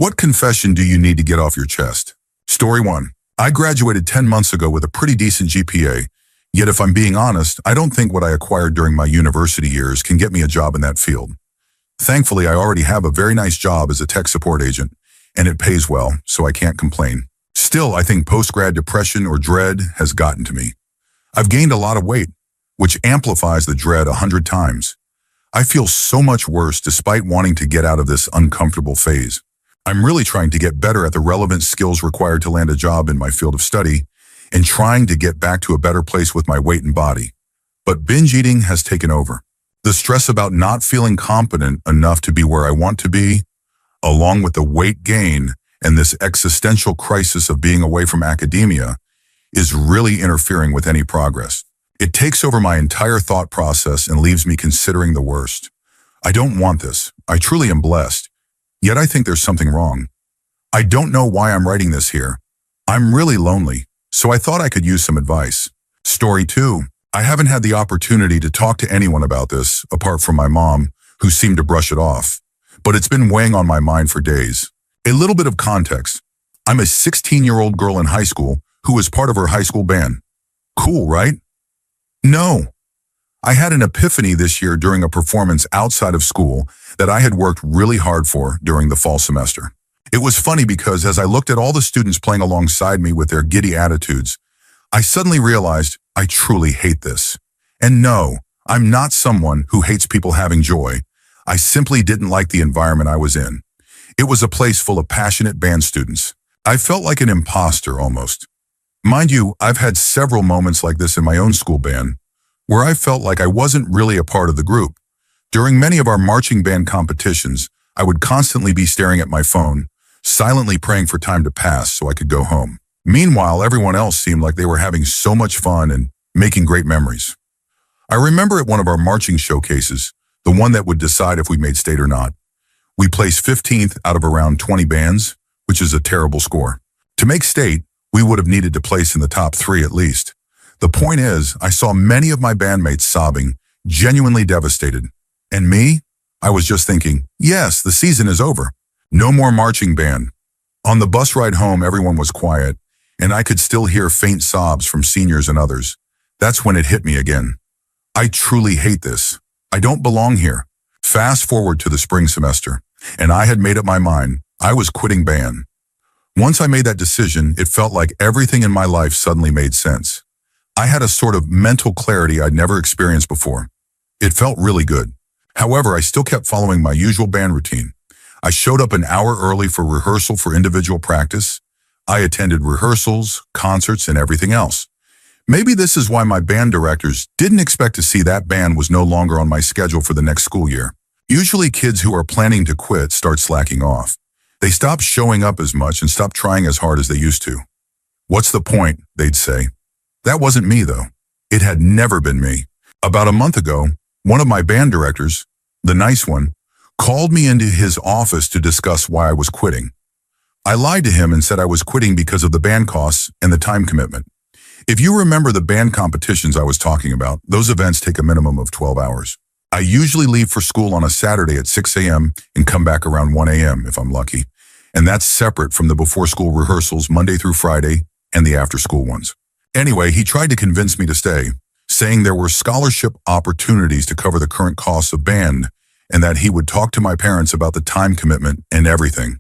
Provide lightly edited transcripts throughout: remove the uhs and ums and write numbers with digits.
What confession do you need to get off your chest? Story 1. I graduated 10 months ago with a pretty decent GPA, yet if I'm being honest, I don't think what I acquired during my university years can get me a job in that field. Thankfully, I already have a very nice job as a tech support agent, and it pays well, so I can't complain. Still, I think post-grad depression or dread has gotten to me. I've gained a lot of weight, which amplifies the dread 100 times. I feel so much worse despite wanting to get out of this uncomfortable phase. I'm really trying to get better at the relevant skills required to land a job in my field of study and trying to get back to a better place with my weight and body. But binge eating has taken over. The stress about not feeling competent enough to be where I want to be, along with the weight gain and this existential crisis of being away from academia, is really interfering with any progress. It takes over my entire thought process and leaves me considering the worst. I don't want this. I truly am blessed. Yet I think there's something wrong. I don't know why I'm writing this here. I'm really lonely, so I thought I could use some advice. Story 2. I haven't had the opportunity to talk to anyone about this, apart from my mom, who seemed to brush it off. But it's been weighing on my mind for days. A little bit of context. I'm a 16-year-old girl in high school who was part of her high school band. Cool, right? No. I had an epiphany this year during a performance outside of school that I had worked really hard for during the fall semester. It was funny because as I looked at all the students playing alongside me with their giddy attitudes, I suddenly realized I truly hate this. And no, I'm not someone who hates people having joy. I simply didn't like the environment I was in. It was a place full of passionate band students. I felt like an imposter almost. Mind you, I've had several moments like this in my own school band, where I felt like I wasn't really a part of the group. During many of our marching band competitions, I would constantly be staring at my phone, silently praying for time to pass so I could go home. Meanwhile, everyone else seemed like they were having so much fun and making great memories. I remember at one of our marching showcases, the one that would decide if we made state or not, we placed 15th out of around 20 bands, which is a terrible score. To make state, we would have needed to place in the top 3 at least. The point is, I saw many of my bandmates sobbing, genuinely devastated. And me? I was just thinking, yes, the season is over. No more marching band. On the bus ride home, everyone was quiet, and I could still hear faint sobs from seniors and others. That's when it hit me again. I truly hate this. I don't belong here. Fast forward to the spring semester, and I had made up my mind. I was quitting band. Once I made that decision, it felt like everything in my life suddenly made sense. I had a sort of mental clarity I'd never experienced before. It felt really good. However, I still kept following my usual band routine. I showed up an hour early for rehearsal for individual practice. I attended rehearsals, concerts, and everything else. Maybe this is why my band directors didn't expect to see that band was no longer on my schedule for the next school year. Usually kids who are planning to quit start slacking off. They stop showing up as much and stop trying as hard as they used to. What's the point, they'd say. That wasn't me, though. It had never been me. About a month ago, one of my band directors, the nice one, called me into his office to discuss why I was quitting. I lied to him and said I was quitting because of the band costs and the time commitment. If you remember the band competitions I was talking about, those events take a minimum of 12 hours. I usually leave for school on a Saturday at 6 a.m. and come back around 1 a.m. if I'm lucky. And that's separate from the before-school rehearsals Monday through Friday and the after-school ones. Anyway, he tried to convince me to stay, saying there were scholarship opportunities to cover the current costs of band and that he would talk to my parents about the time commitment and everything.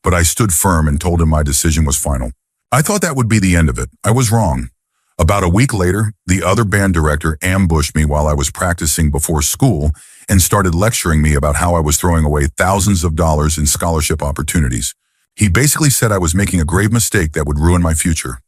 But I stood firm and told him my decision was final. I thought that would be the end of it. I was wrong. About a week later, the other band director ambushed me while I was practicing before school and started lecturing me about how I was throwing away thousands of dollars in scholarship opportunities. He basically said I was making a grave mistake that would ruin my future.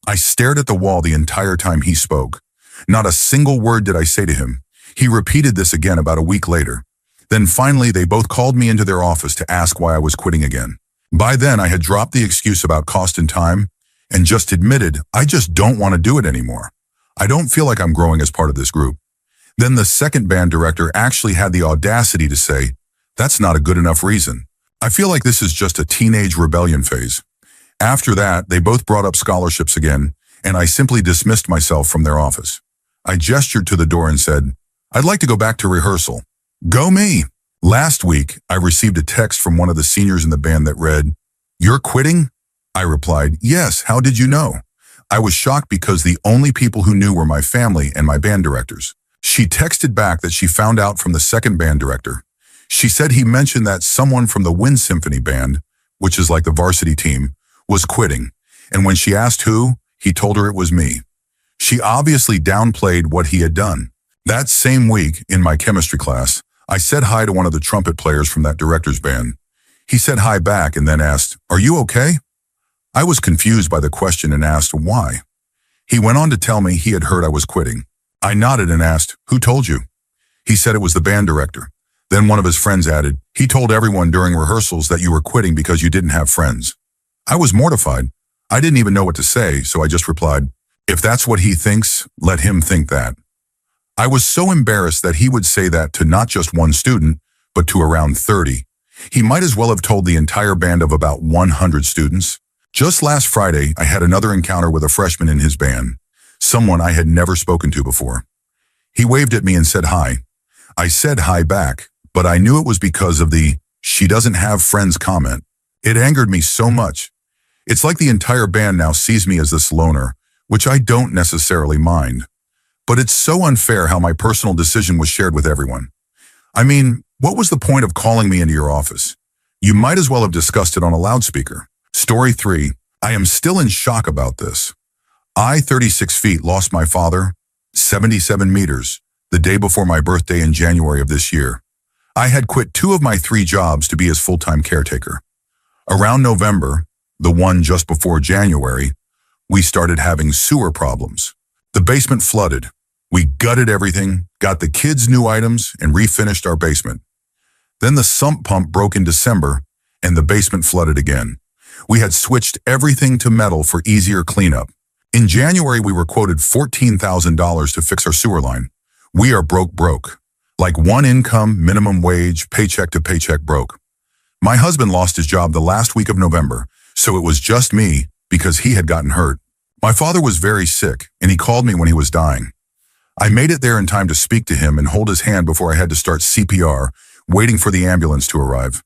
I stared at the wall the entire time he spoke. Not a single word did I say to him. He repeated this again about a week later. Then finally, they both called me into their office to ask why I was quitting again. By then, I had dropped the excuse about cost and time and just admitted I just don't want to do it anymore. I don't feel like I'm growing as part of this group. Then the second band director actually had the audacity to say, that's not a good enough reason. I feel like this is just a teenage rebellion phase. After that, they both brought up scholarships again, and I simply dismissed myself from their office. I gestured to the door and said, I'd like to go back to rehearsal. Go me! Last week, I received a text from one of the seniors in the band that read, "You're quitting?" I replied, "Yes, how did you know?" I was shocked because the only people who knew were my family and my band directors. She texted back that she found out from the second band director. She said he mentioned that someone from the Wind Symphony Band, which is like the varsity team, was quitting. And when she asked who, he told her it was me. She obviously downplayed what he had done. That same week, in my chemistry class, I said hi to one of the trumpet players from that director's band. He said hi back and then asked, "Are you okay?" I was confused by the question and asked why. He went on to tell me he had heard I was quitting. I nodded and asked, "Who told you?" He said it was the band director. Then one of his friends added, "He told everyone during rehearsals that you were quitting because you didn't have friends." I was mortified. I didn't even know what to say, so I just replied, "If that's what he thinks, let him think that." I was so embarrassed that he would say that to not just one student, but to around 30. He might as well have told the entire band of about 100 students. Just last Friday, I had another encounter with a freshman in his band, someone I had never spoken to before. He waved at me and said hi. I said hi back, but I knew it was because of the "she doesn't have friends" comment. It angered me so much. It's like the entire band now sees me as this loner, which I don't necessarily mind. But it's so unfair how my personal decision was shared with everyone. I mean, what was the point of calling me into your office? You might as well have discussed it on a loudspeaker. Story 3. I am still in shock about this. I, 36 feet, lost my father, 77 meters, the day before my birthday in January of this year. I had quit 2 of my 3 jobs to be his full-time caretaker. Around November, the one just before January, we started having sewer problems. The basement flooded. We gutted everything, got the kids new items, and refinished our basement. Then the sump pump broke in December, and the basement flooded again. We had switched everything to metal for easier cleanup. In January, we were quoted $14,000 to fix our sewer line. We are broke. Like one income, minimum wage, paycheck to paycheck broke. My husband lost his job the last week of November, so it was just me because he had gotten hurt. My father was very sick, and he called me when he was dying. I made it there in time to speak to him and hold his hand before I had to start CPR, waiting for the ambulance to arrive.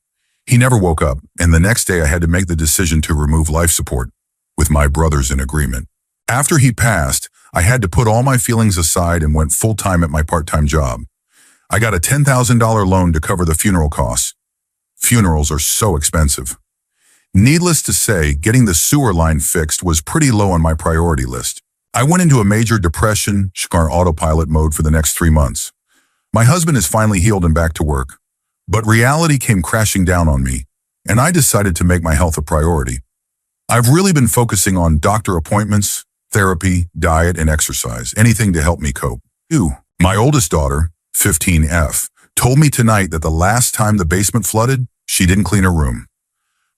He never woke up, and the next day I had to make the decision to remove life support, with my brothers in agreement. After he passed, I had to put all my feelings aside and went full-time at my part-time job. I got a $10,000 loan to cover the funeral costs. Funerals are so expensive. Needless to say, getting the sewer line fixed was pretty low on my priority list. I went into a major depression, autopilot mode for the next 3 months. My husband is finally healed and back to work. But reality came crashing down on me, and I decided to make my health a priority. I've really been focusing on doctor appointments, therapy, diet, and exercise, anything to help me cope. 2. My oldest daughter, 15F, told me tonight that the last time the basement flooded, she didn't clean her room.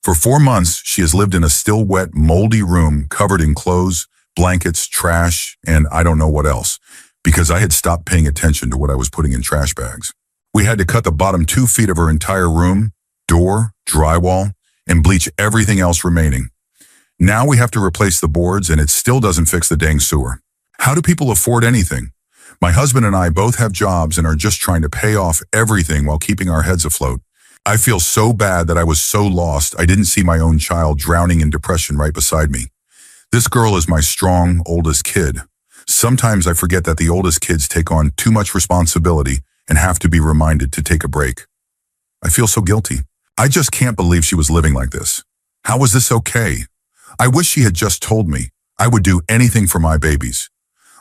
For 4 months, she has lived in a still wet, moldy room covered in clothes, blankets, trash, and I don't know what else, because I had stopped paying attention to what I was putting in trash bags. We had to cut the bottom 2 feet of her entire room, door, drywall, and bleach everything else remaining. Now we have to replace the boards, and it still doesn't fix the dang sewer. How do people afford anything? My husband and I both have jobs and are just trying to pay off everything while keeping our heads afloat. I feel so bad that I was so lost I didn't see my own child drowning in depression right beside me. This girl is my strong, oldest kid. Sometimes I forget that the oldest kids take on too much responsibility and have to be reminded to take a break. I feel so guilty. I just can't believe she was living like this. How was this okay? I wish she had just told me. I would do anything for my babies.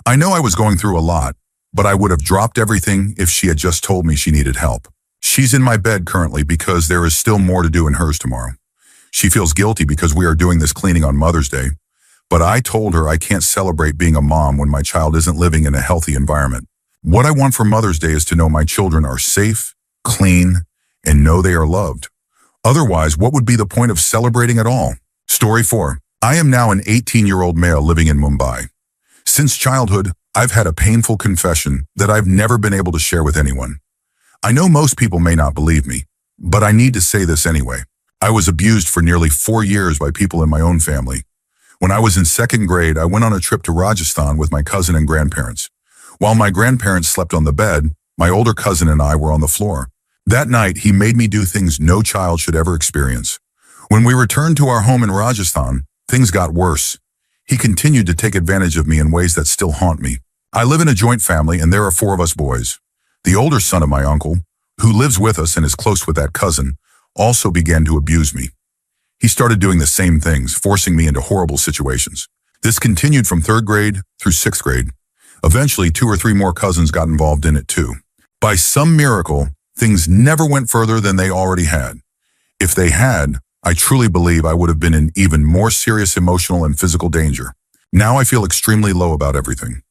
I know I was going through a lot, but I would have dropped everything if she had just told me she needed help. She's in my bed currently because there is still more to do in hers tomorrow. She feels guilty because we are doing this cleaning on Mother's Day, but I told her I can't celebrate being a mom when my child isn't living in a healthy environment. What I want for Mother's Day is to know my children are safe, clean, and know they are loved. Otherwise, what would be the point of celebrating at all? Story 4. I am now an 18-year-old male living in Mumbai. Since childhood, I've had a painful confession that I've never been able to share with anyone. I know most people may not believe me, but I need to say this anyway. I was abused for nearly 4 years by people in my own family. When I was in 2nd grade, I went on a trip to Rajasthan with my cousin and grandparents. While my grandparents slept on the bed, my older cousin and I were on the floor. That night, he made me do things no child should ever experience. When we returned to our home in Rajasthan, things got worse. He continued to take advantage of me in ways that still haunt me. I live in a joint family and there are 4 of us boys. The older son of my uncle, who lives with us and is close with that cousin, also began to abuse me. He started doing the same things, forcing me into horrible situations. This continued from 3rd grade through 6th grade. Eventually, 2 or 3 more cousins got involved in it too. By some miracle, things never went further than they already had. If they had, I truly believe I would have been in even more serious emotional and physical danger. Now I feel extremely low about everything.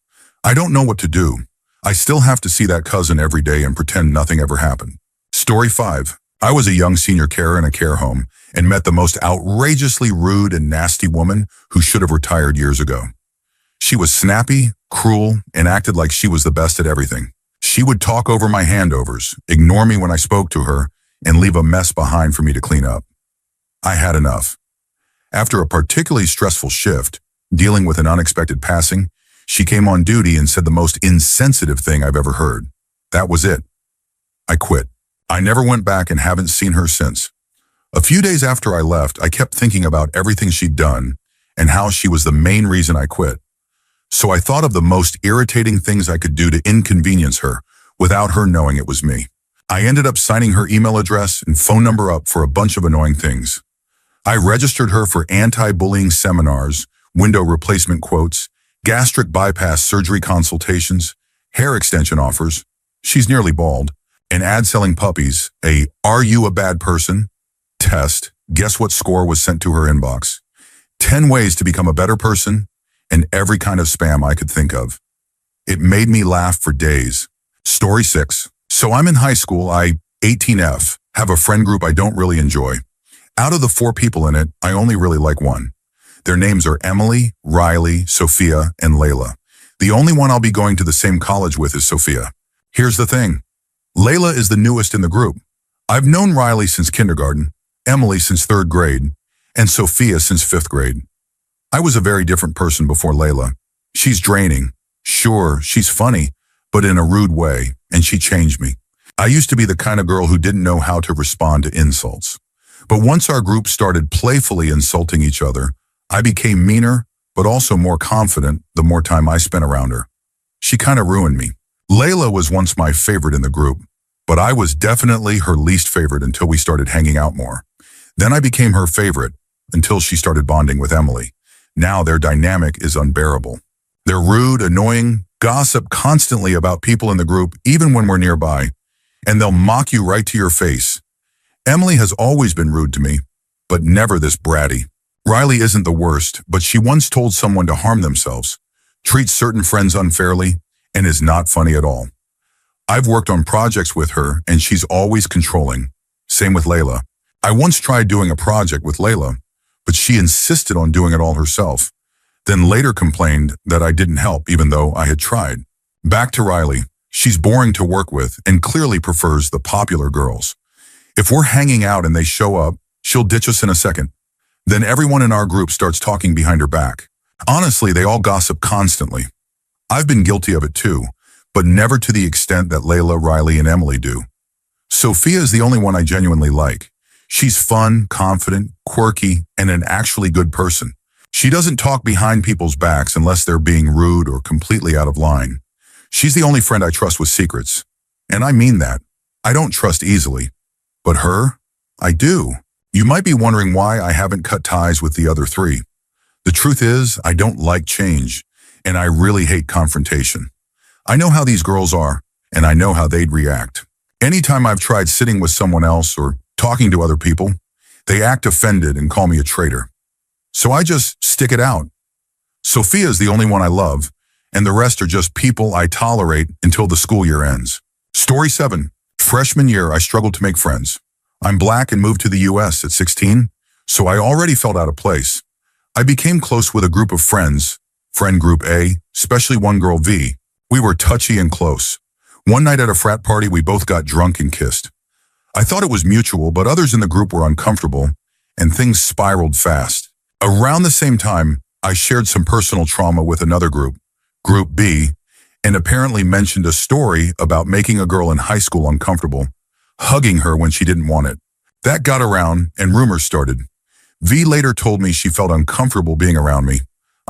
I don't know what to do. I still have to see that cousin every day and pretend nothing ever happened. Story 5. I was a young senior carer in a care home and met the most outrageously rude and nasty woman who should have retired years ago. She was snappy, cruel, and acted like she was the best at everything. She would talk over my handovers, ignore me when I spoke to her, and leave a mess behind for me to clean up. I had enough. After a particularly stressful shift, dealing with an unexpected passing, she came on duty and said the most insensitive thing I've ever heard. That was it. I quit. I never went back and haven't seen her since. A few days after I left, I kept thinking about everything she'd done and how she was the main reason I quit. So I thought of the most irritating things I could do to inconvenience her without her knowing it was me. I ended up signing her email address and phone number up for a bunch of annoying things. I registered her for anti-bullying seminars, window replacement quotes, gastric bypass surgery consultations, hair extension offers, she's nearly bald, an ad selling puppies, a "Are you a bad person?" test. Guess what score was sent to her inbox? 10 ways to become a better person, and every kind of spam I could think of. It made me laugh for days. Story 6. So I'm in high school, 18F, have a friend group I don't really enjoy. Out of the 4 people in it, I only really like one. Their names are Emily, Riley, Sophia, and Layla. The only one I'll be going to the same college with is Sophia. Here's the thing. Layla is the newest in the group. I've known Riley since kindergarten, Emily since 3rd grade, and Sophia since 5th grade. I was a very different person before Layla. She's draining. Sure, she's funny, but in a rude way, and she changed me. I used to be the kind of girl who didn't know how to respond to insults. But once our group started playfully insulting each other, I became meaner, but also more confident the more time I spent around her. She kind of ruined me. Layla was once my favorite in the group, but I was definitely her least favorite until we started hanging out more. Then I became her favorite until she started bonding with Emily. Now their dynamic is unbearable. They're rude, annoying, gossip constantly about people in the group, even when we're nearby, and they'll mock you right to your face. Emily has always been rude to me, but never this bratty. Riley isn't the worst, but she once told someone to harm themselves, treats certain friends unfairly, and is not funny at all. I've worked on projects with her, and she's always controlling. Same with Layla. I once tried doing a project with Layla, but she insisted on doing it all herself, then later complained that I didn't help even though I had tried. Back to Riley. She's boring to work with and clearly prefers the popular girls. If we're hanging out and they show up, she'll ditch us in a second. Then everyone in our group starts talking behind her back. Honestly, they all gossip constantly. I've been guilty of it too, but never to the extent that Layla, Riley, and Emily do. Sophia is the only one I genuinely like. She's fun, confident, quirky, and an actually good person. She doesn't talk behind people's backs unless they're being rude or completely out of line. She's the only friend I trust with secrets. And I mean that. I don't trust easily. But her? I do. You might be wondering why I haven't cut ties with the other 3. The truth is, I don't like change, and I really hate confrontation. I know how these girls are, and I know how they'd react. Anytime I've tried sitting with someone else or talking to other people, they act offended and call me a traitor. So I just stick it out. Sophia is the only one I love, and the rest are just people I tolerate until the school year ends. Story 7. Freshman year, I struggled to make friends. I'm black and moved to the US at 16, so I already felt out of place. I became close with a group of friends, friend group A, especially one girl V. We were touchy and close. One night at a frat party, we both got drunk and kissed. I thought it was mutual, but others in the group were uncomfortable, and things spiraled fast. Around the same time, I shared some personal trauma with another group, Group B, and apparently mentioned a story about making a girl in high school uncomfortable. hugging her when she didn't want it. That got around and rumors started. V later told me she felt uncomfortable being around me.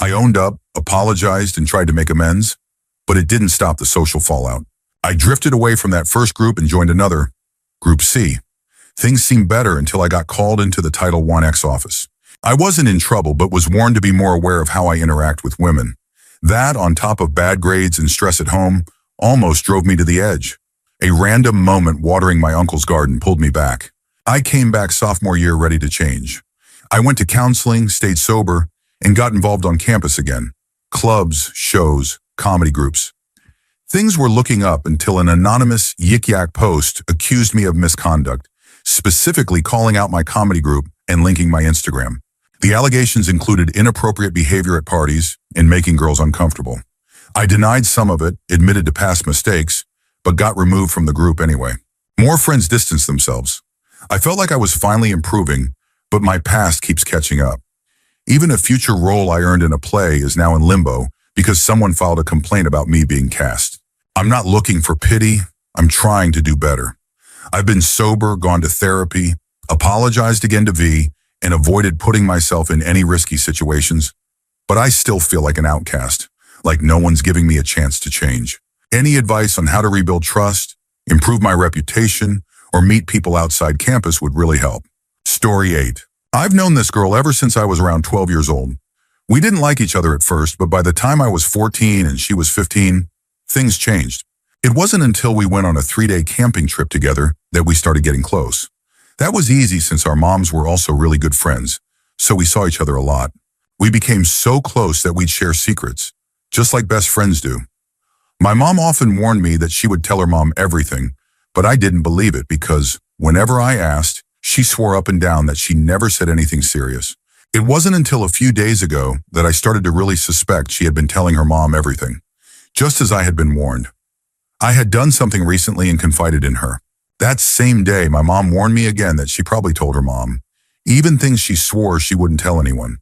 I owned up, apologized, and tried to make amends, but it didn't stop the social fallout. I drifted away from that first group and joined another, Group C. Things seemed better until I got called into the Title I-X office. I wasn't in trouble, but was warned to be more aware of how I interact with women. That, on top of bad grades and stress at home, almost drove me to the edge. A random moment watering my uncle's garden pulled me back. I came back sophomore year ready to change. I went to counseling, stayed sober, and got involved on campus again. Clubs, shows, comedy groups. Things were looking up until an anonymous Yik Yak post accused me of misconduct, specifically calling out my comedy group and linking my Instagram. The allegations included inappropriate behavior at parties and making girls uncomfortable. I denied some of it, admitted to past mistakes, but got removed from the group anyway. More friends distanced themselves. I felt like I was finally improving, but my past keeps catching up. Even a future role I earned in a play is now in limbo because someone filed a complaint about me being cast. I'm not looking for pity. I'm trying to do better. I've been sober, gone to therapy, apologized again to V, and avoided putting myself in any risky situations, but I still feel like an outcast, like no one's giving me a chance to change. Any advice on how to rebuild trust, improve my reputation, or meet people outside campus would really help. Story 8. I've known this girl ever since I was around 12 years old. We didn't like each other at first, but by the time I was 14 and she was 15, things changed. It wasn't until we went on a 3-day camping trip together that we started getting close. That was easy since our moms were also really good friends, so we saw each other a lot. We became so close that we'd share secrets, just like best friends do. My mom often warned me that she would tell her mom everything, but I didn't believe it because whenever I asked, she swore up and down that she never said anything serious. It wasn't until a few days ago that I started to really suspect she had been telling her mom everything, just as I had been warned. I had done something recently and confided in her. That same day, my mom warned me again that she probably told her mom, even things she swore she wouldn't tell anyone.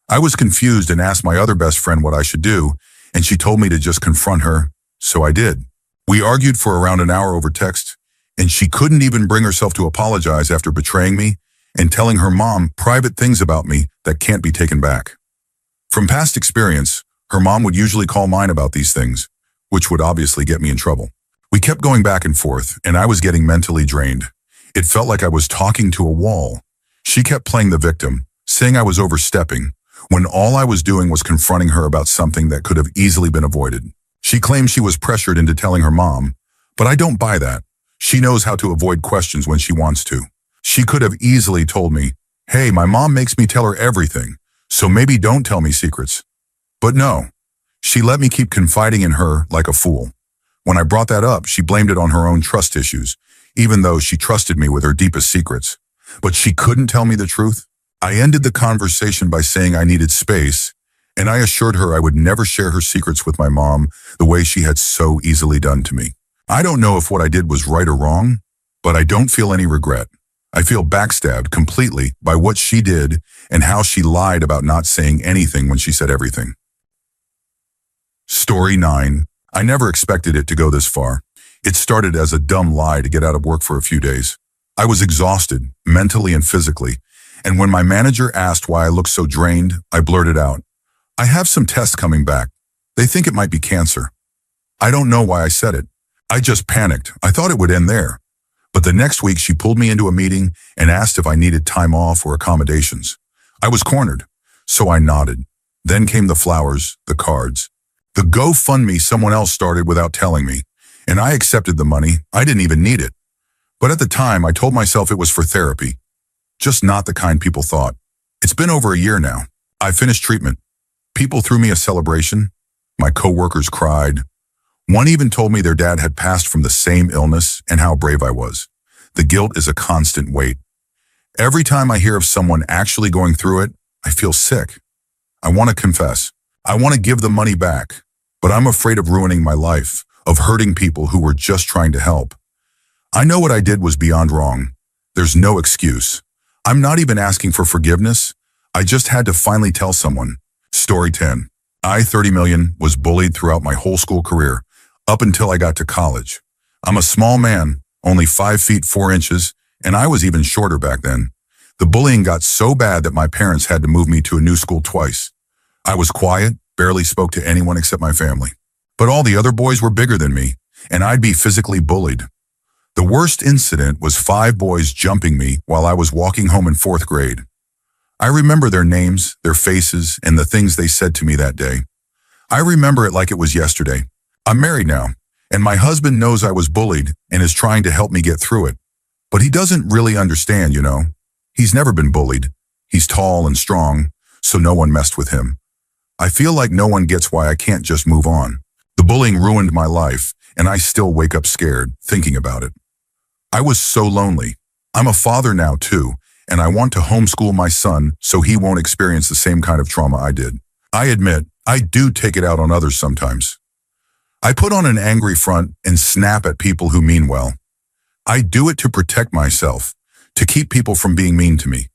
I was confused and asked my other best friend what I should do, and she told me to just confront her, so I did. We argued for around an hour over text, and she couldn't even bring herself to apologize after betraying me and telling her mom private things about me that can't be taken back. From past experience, her mom would usually call mine about these things, which would obviously get me in trouble. We kept going back and forth, and I was getting mentally drained. It felt like I was talking to a wall. She kept playing the victim, saying I was overstepping, when all I was doing was confronting her about something that could have easily been avoided. She claimed she was pressured into telling her mom, but I don't buy that. She knows how to avoid questions when she wants to. She could have easily told me, hey, my mom makes me tell her everything, so maybe don't tell me secrets. But no, she let me keep confiding in her like a fool. When I brought that up, she blamed it on her own trust issues, even though she trusted me with her deepest secrets. But she couldn't tell me the truth. I ended the conversation by saying I needed space, and I assured her I would never share her secrets with my mom the way she had so easily done to me. I don't know if what I did was right or wrong, but I don't feel any regret. I feel backstabbed completely by what she did and how she lied about not saying anything when she said everything. Story 9. I never expected it to go this far. It started as a dumb lie to get out of work for a few days. I was exhausted, mentally and physically, and when my manager asked why I looked so drained, I blurted out, I have some tests coming back. They think it might be cancer. I don't know why I said it. I just panicked. I thought it would end there. But the next week she pulled me into a meeting and asked if I needed time off or accommodations. I was cornered, so I nodded. Then came the flowers, the cards. The GoFundMe someone else started without telling me, and I accepted the money. I didn't even need it. But at the time, I told myself it was for therapy, just not the kind people thought. It's been over a year now. I finished treatment. People threw me a celebration. My coworkers cried. One even told me their dad had passed from the same illness and how brave I was. The guilt is a constant weight. Every time I hear of someone actually going through it, I feel sick. I want to confess. I want to give the money back, but I'm afraid of ruining my life, of hurting people who were just trying to help. I know what I did was beyond wrong. There's no excuse. I'm not even asking for forgiveness. I just had to finally tell someone. Story 10. I, 30 million, was bullied throughout my whole school career, up until I got to college. I'm a small man, only 5 feet 4 inches, and I was even shorter back then. The bullying got so bad that my parents had to move me to a new school twice. I was quiet, barely spoke to anyone except my family. But all the other boys were bigger than me, and I'd be physically bullied. The worst incident was 5 boys jumping me while I was walking home in 4th grade. I remember their names, their faces, and the things they said to me that day. I remember it like it was yesterday. I'm married now, and my husband knows I was bullied and is trying to help me get through it. But he doesn't really understand, you know. He's never been bullied. He's tall and strong, so no one messed with him. I feel like no one gets why I can't just move on. The bullying ruined my life, and I still wake up scared thinking about it. I was so lonely. I'm a father now too, and I want to homeschool my son so he won't experience the same kind of trauma I did. I admit, I do take it out on others sometimes. I put on an angry front and snap at people who mean well. I do it to protect myself, to keep people from being mean to me.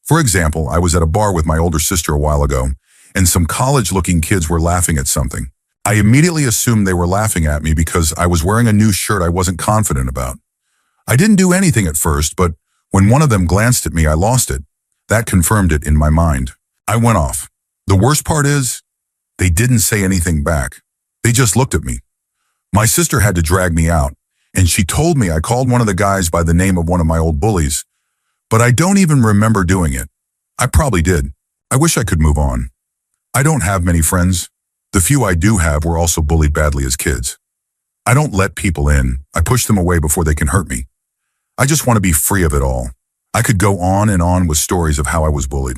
For example, I was at a bar with my older sister a while ago, and some college-looking kids were laughing at something. I immediately assumed they were laughing at me because I was wearing a new shirt I wasn't confident about. I didn't do anything at first, but when one of them glanced at me, I lost it. That confirmed it in my mind. I went off. The worst part is, they didn't say anything back. They just looked at me. My sister had to drag me out, and she told me I called one of the guys by the name of one of my old bullies, but I don't even remember doing it. I probably did. I wish I could move on. I don't have many friends. The few I do have were also bullied badly as kids. I don't let people in. I push them away before they can hurt me. I just want to be free of it all. I could go on and on with stories of how I was bullied.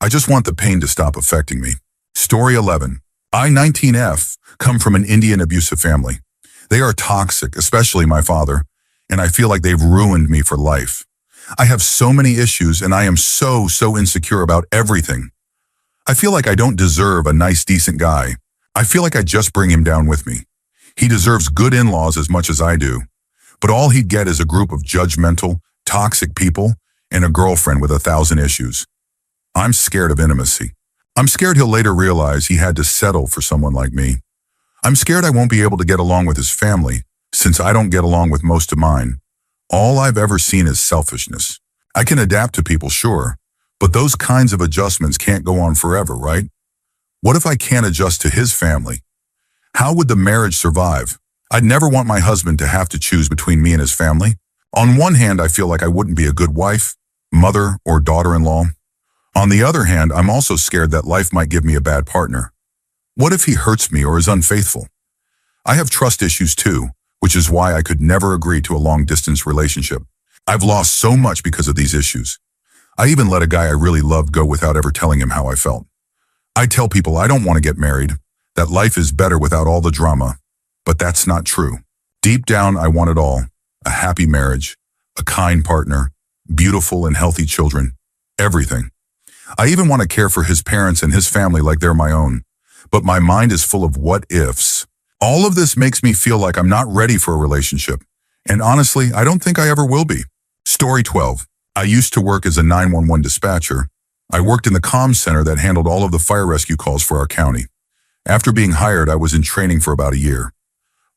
I just want the pain to stop affecting me. Story 11. I, 19F, come from an Indian abusive family. They are toxic, especially my father, and I feel like they've ruined me for life. I have so many issues, and I am so insecure about everything. I feel like I don't deserve a nice, decent guy. I feel like I just bring him down with me. He deserves good in-laws as much as I do, but all he'd get is a group of judgmental, toxic people and a girlfriend with 1,000 issues. I'm scared of intimacy. I'm scared he'll later realize he had to settle for someone like me. I'm scared I won't be able to get along with his family, since I don't get along with most of mine. All I've ever seen is selfishness. I can adapt to people, sure, but those kinds of adjustments can't go on forever, right? What if I can't adjust to his family? How would the marriage survive? I'd never want my husband to have to choose between me and his family. On one hand, I feel like I wouldn't be a good wife, mother, or daughter-in-law. On the other hand, I'm also scared that life might give me a bad partner. What if he hurts me or is unfaithful? I have trust issues too, which is why I could never agree to a long-distance relationship. I've lost so much because of these issues. I even let a guy I really loved go without ever telling him how I felt. I tell people I don't want to get married, that life is better without all the drama, but that's not true. Deep down, I want it all. A happy marriage, a kind partner, beautiful and healthy children, everything. I even want to care for his parents and his family like they're my own. But my mind is full of what-ifs. All of this makes me feel like I'm not ready for a relationship. And honestly, I don't think I ever will be. Story 12. I used to work as a 911 dispatcher. I worked in the comms center that handled all of the fire rescue calls for our county. After being hired, I was in training for about a year.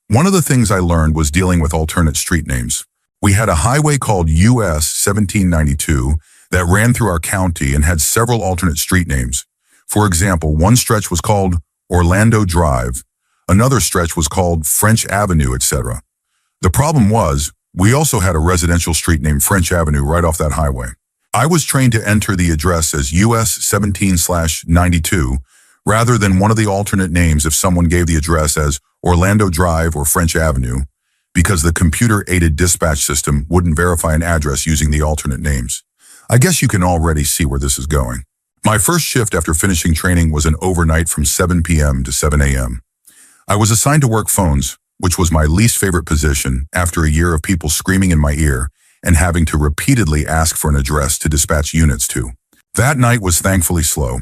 One of the things I learned was dealing with alternate street names. We had a highway called US 1792 that ran through our county and had several alternate street names. For example, one stretch was called Orlando Drive, another stretch was called French Avenue, etc. The problem was, we also had a residential street named French Avenue right off that highway. I was trained to enter the address as US 17/92 rather than one of the alternate names if someone gave the address as Orlando Drive or French Avenue, because the computer-aided dispatch system wouldn't verify an address using the alternate names. I guess you can already see where this is going. My first shift after finishing training was an overnight from 7 p.m. to 7 a.m. I was assigned to work phones, which was my least favorite position after a year of people screaming in my ear and having to repeatedly ask for an address to dispatch units to. That night was thankfully slow.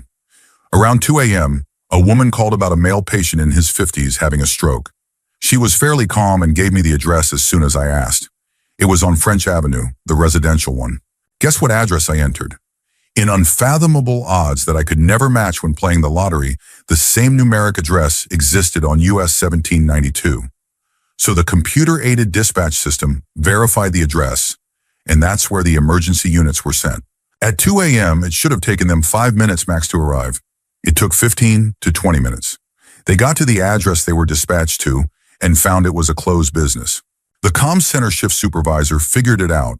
Around 2 a.m., a woman called about a male patient in his 50s having a stroke. She was fairly calm and gave me the address as soon as I asked. It was on French Avenue, the residential one. Guess what address I entered? In unfathomable odds that I could never match when playing the lottery, the same numeric address existed on US 1792. So the computer-aided dispatch system verified the address, and that's where the emergency units were sent. At 2 a.m., it should have taken them 5 minutes max to arrive. It took 15 to 20 minutes. They got to the address they were dispatched to and found it was a closed business. The comm center shift supervisor figured it out,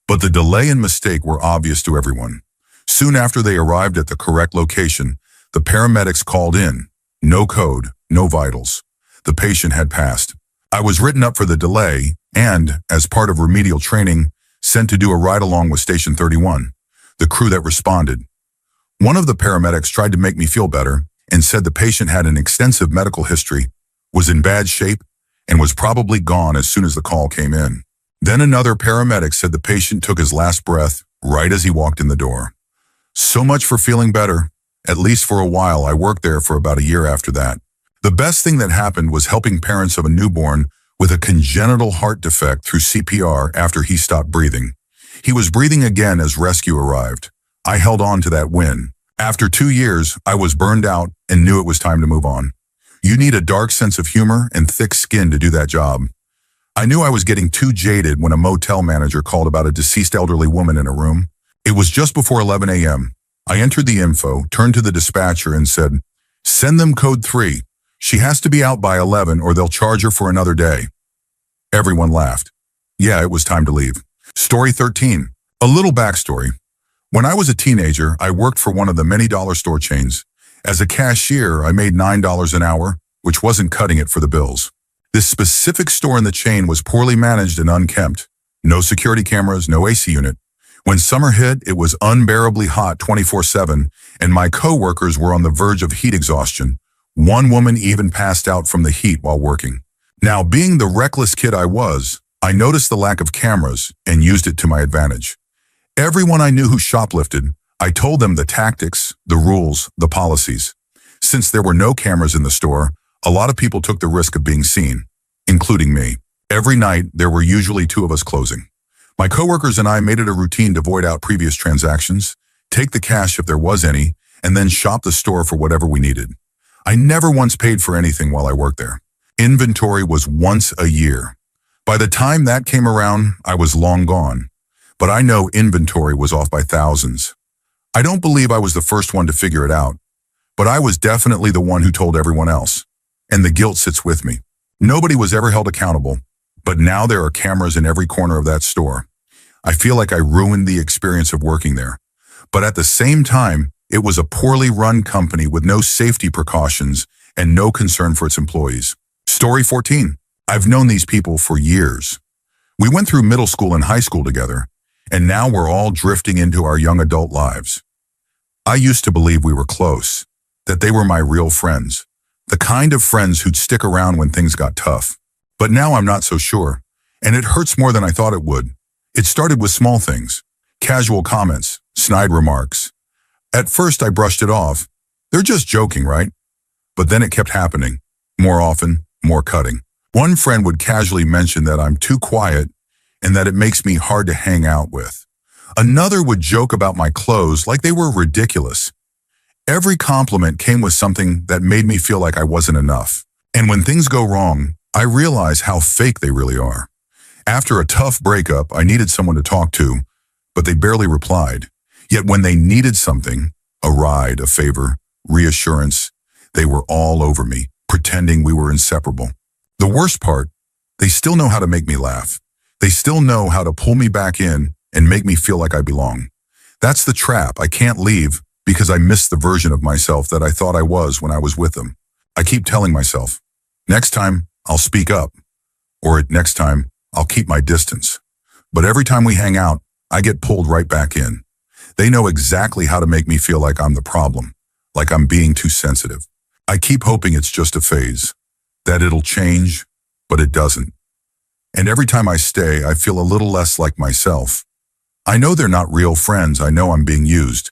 but the delay and mistake were obvious to everyone. Soon after they arrived at the correct location, the paramedics called in. No code, no vitals. The patient had passed. I was written up for the delay and, as part of remedial training, sent to do a ride-along with Station 31, the crew that responded. One of the paramedics tried to make me feel better and said the patient had an extensive medical history, was in bad shape, and was probably gone as soon as the call came in. Then another paramedic said the patient took his last breath right as he walked in the door. So much for feeling better. At least for a while. I worked there for about a year after that. The best thing that happened was helping parents of a newborn with a congenital heart defect through CPR after he stopped breathing. He was breathing again as rescue arrived. I held on to that win. After 2 years, I was burned out and knew it was time to move on. You need a dark sense of humor and thick skin to do that job. I knew I was getting too jaded when a motel manager called about a deceased elderly woman in a room. It was just before 11 a.m. I entered the info, turned to the dispatcher and said, "Send them code 3. She has to be out by 11 or they'll charge her for another day." Everyone laughed. Yeah, it was time to leave. Story 13. A little backstory. When I was a teenager, I worked for one of the many dollar store chains. As a cashier, I made $9 an hour, which wasn't cutting it for the bills. This specific store in the chain was poorly managed and unkempt. No security cameras, no AC unit. When summer hit, it was unbearably hot 24/7, and my coworkers were on the verge of heat exhaustion. One woman even passed out from the heat while working. Now, being the reckless kid I was, I noticed the lack of cameras and used it to my advantage. Everyone I knew who shoplifted, I told them the tactics, the rules, the policies. Since there were no cameras in the store, a lot of people took the risk of being seen, including me. Every night, there were usually 2 of us closing. My coworkers and I made it a routine to void out previous transactions, take the cash if there was any, and then shop the store for whatever we needed. I never once paid for anything while I worked there. Inventory was once a year. By the time that came around, I was long gone. But I know inventory was off by thousands. I don't believe I was the first one to figure it out, but I was definitely the one who told everyone else. And the guilt sits with me. Nobody was ever held accountable, but now there are cameras in every corner of that store. I feel like I ruined the experience of working there. But at the same time, it was a poorly run company with no safety precautions and no concern for its employees. Story 14. I've known these people for years. We went through middle school and high school together, and now we're all drifting into our young adult lives. I used to believe we were close, that they were my real friends, the kind of friends who'd stick around when things got tough. But now I'm not so sure, and it hurts more than I thought it would. It started with small things, casual comments, snide remarks. At first, I brushed it off. They're just joking, right? But then it kept happening. More often, more cutting. One friend would casually mention that I'm too quiet and that it makes me hard to hang out with. Another would joke about my clothes like they were ridiculous. Every compliment came with something that made me feel like I wasn't enough. And when things go wrong, I realize how fake they really are. After a tough breakup, I needed someone to talk to, but they barely replied. Yet when they needed something, a ride, a favor, reassurance, they were all over me, pretending we were inseparable. The worst part, they still know how to make me laugh. They still know how to pull me back in and make me feel like I belong. That's the trap. I can't leave because I missed the version of myself that I thought I was when I was with them. I keep telling myself, next time I'll speak up, or next time I'll keep my distance. But every time we hang out, I get pulled right back in. They know exactly how to make me feel like I'm the problem, like I'm being too sensitive. I keep hoping it's just a phase, that it'll change, but it doesn't. And every time I stay, I feel a little less like myself. I know they're not real friends. I know I'm being used,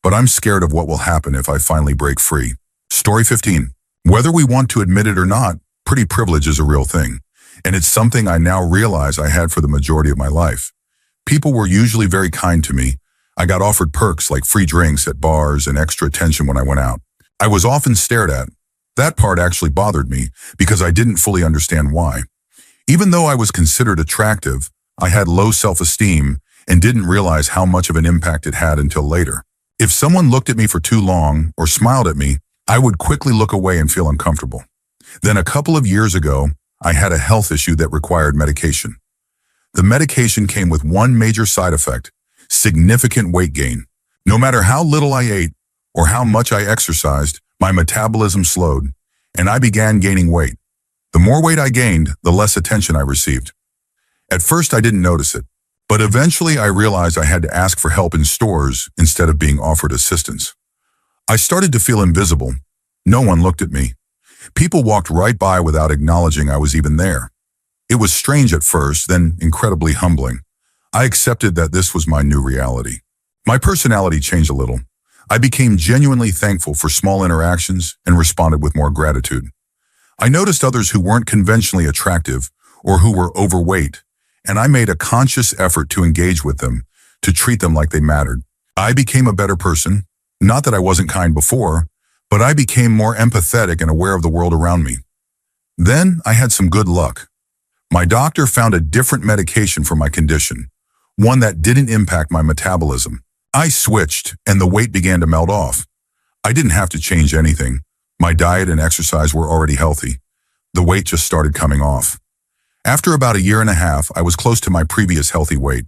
but I'm scared of what will happen if I finally break free. Story 15. Whether we want to admit it or not, pretty privilege is a real thing, and it's something I now realize I had for the majority of my life. People were usually very kind to me. I got offered perks like free drinks at bars and extra attention when I went out. I was often stared at. That part actually bothered me because I didn't fully understand why. Even though I was considered attractive, I had low self-esteem and didn't realize how much of an impact it had until later. If someone looked at me for too long or smiled at me, I would quickly look away and feel uncomfortable. Then a couple of years ago, I had a health issue that required medication. The medication came with one major side effect: significant weight gain. No matter how little I ate or how much I exercised, my metabolism slowed, and I began gaining weight. The more weight I gained, the less attention I received. At first, I didn't notice it, but eventually I realized I had to ask for help in stores instead of being offered assistance. I started to feel invisible. No one looked at me. People walked right by without acknowledging I was even there. It was strange at first, then incredibly humbling. I accepted that this was my new reality. My personality changed a little. I became genuinely thankful for small interactions and responded with more gratitude. I noticed others who weren't conventionally attractive or who were overweight, and I made a conscious effort to engage with them, to treat them like they mattered. I became a better person. Not that I wasn't kind before, but I became more empathetic and aware of the world around me. Then I had some good luck. My doctor found a different medication for my condition, one that didn't impact my metabolism. I switched, and the weight began to melt off. I didn't have to change anything. My diet and exercise were already healthy. The weight just started coming off. After about a year and a half, I was close to my previous healthy weight.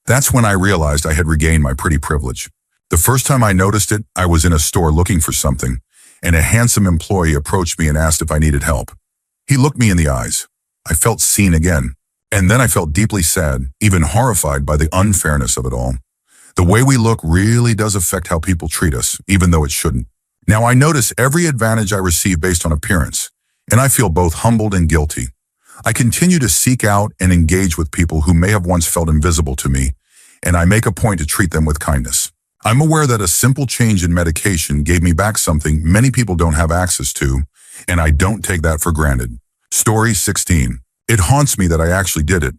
That's when I realized I had regained my pretty privilege. The first time I noticed it, I was in a store looking for something, and a handsome employee approached me and asked if I needed help. He looked me in the eyes. I felt seen again. And then I felt deeply sad, even horrified by the unfairness of it all. The way we look really does affect how people treat us, even though it shouldn't. Now I notice every advantage I receive based on appearance, and I feel both humbled and guilty. I continue to seek out and engage with people who may have once felt invisible to me, and I make a point to treat them with kindness. I'm aware that a simple change in medication gave me back something many people don't have access to, and I don't take that for granted. Story 16. It haunts me that I actually did it.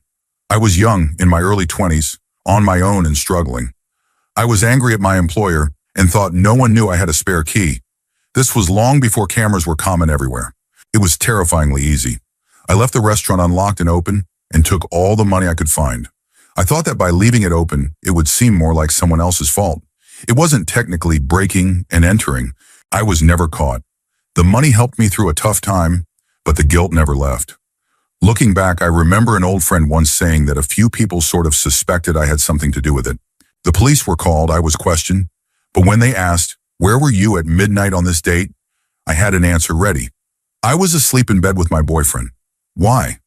I was young, in my early 20s, on my own and struggling. I was angry at my employer and thought no one knew I had a spare key. This was long before cameras were common everywhere. It was terrifyingly easy. I left the restaurant unlocked and open and took all the money I could find. I thought that by leaving it open, it would seem more like someone else's fault. It wasn't technically breaking and entering. I was never caught. The money helped me through a tough time, but the guilt never left. Looking back, I remember an old friend once saying that a few people sort of suspected I had something to do with it. The police were called, I was questioned, but when they asked, "Where were you at midnight on this date?" I had an answer ready. I was asleep in bed with my boyfriend. Why?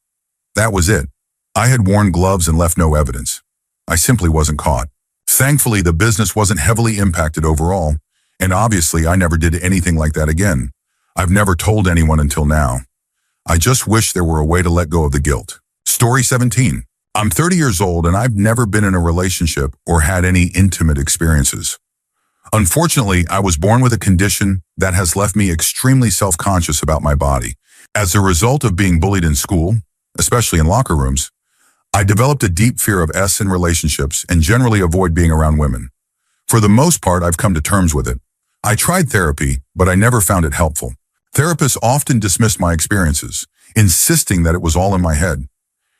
That was it. I had worn gloves and left no evidence. I simply wasn't caught. Thankfully, the business wasn't heavily impacted overall, and obviously I never did anything like that again. I've never told anyone until now. I just wish there were a way to let go of the guilt. Story 17. I'm 30 years old and I've never been in a relationship or had any intimate experiences. Unfortunately, I was born with a condition that has left me extremely self-conscious about my body. As a result of being bullied in school, especially in locker rooms, I developed a deep fear of in relationships and generally avoid being around women. For the most part, I've come to terms with it. I tried therapy, but I never found it helpful. Therapists often dismissed my experiences, insisting that it was all in my head.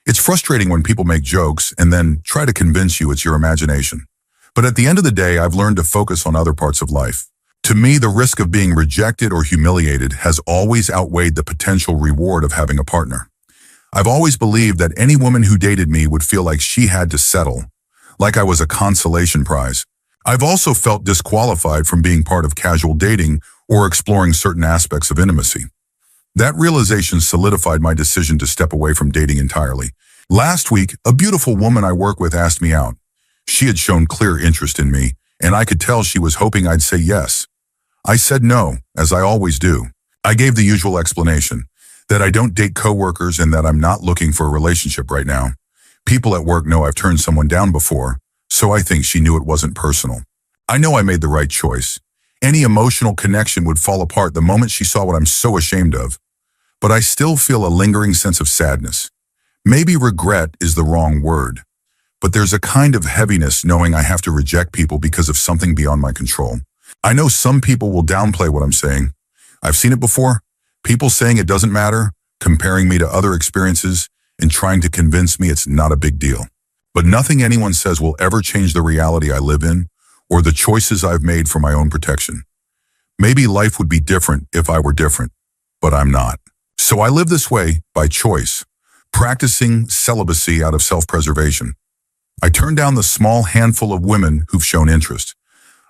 It's frustrating when people make jokes and then try to convince you it's your imagination. But at the end of the day, I've learned to focus on other parts of life. To me, the risk of being rejected or humiliated has always outweighed the potential reward of having a partner. I've always believed that any woman who dated me would feel like she had to settle, like I was a consolation prize. I've also felt disqualified from being part of casual dating or exploring certain aspects of intimacy. That realization solidified my decision to step away from dating entirely. Last week, a beautiful woman I work with asked me out. She had shown clear interest in me, and I could tell she was hoping I'd say yes. I said no, as I always do. I gave the usual explanation, that I don't date coworkers and that I'm not looking for a relationship right now. People at work know I've turned someone down before, so I think she knew it wasn't personal. I know I made the right choice. Any emotional connection would fall apart the moment she saw what I'm so ashamed of. But I still feel a lingering sense of sadness. Maybe regret is the wrong word, but there's a kind of heaviness knowing I have to reject people because of something beyond my control. I know some people will downplay what I'm saying. I've seen it before. People saying it doesn't matter, comparing me to other experiences, and trying to convince me it's not a big deal. But nothing anyone says will ever change the reality I live in or the choices I've made for my own protection. Maybe life would be different if I were different, but I'm not. So I live this way by choice, practicing celibacy out of self-preservation. I turn down the small handful of women who've shown interest.